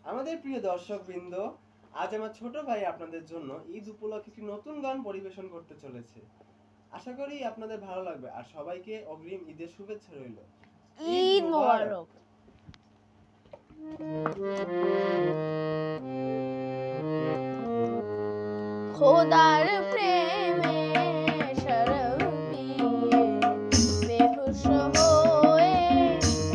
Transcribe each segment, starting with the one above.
আমাদের প্রিয় দর্শকবৃন্দ, আজ আমার ছোট ভাই আপনাদের জন্য ঈদ উপলক্ষে একটি নতুন গান পরিবেশন করতে চলেছে। আশা করি আপনাদের ভালো লাগবে আর সবাইকে অগ্রিম ঈদের শুভেচ্ছা রইল। ঈদ মোবারক। খোদার প্রেমে শরব পিয়ে বেহুশ হয়ে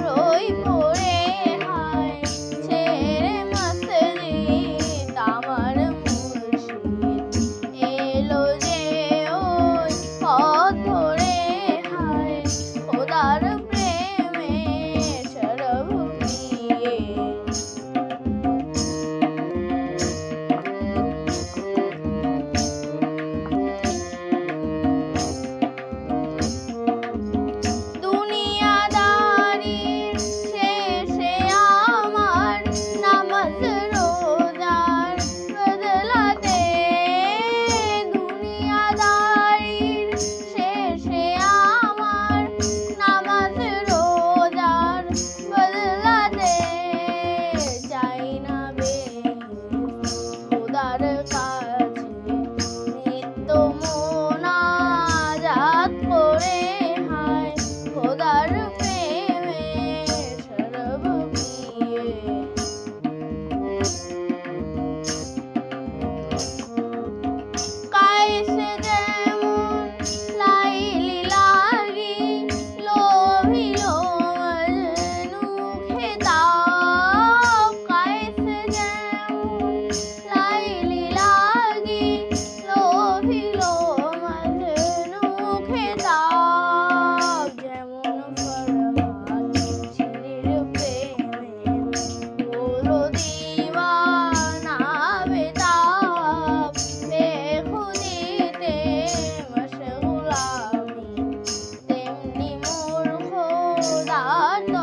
রই পড়ে হায় ছেড়ে মসজিদ আমার মুর্শিদ এলো যে ওই পথ ধরে হায় খোদার প্রেমে শরব পিয়ে। God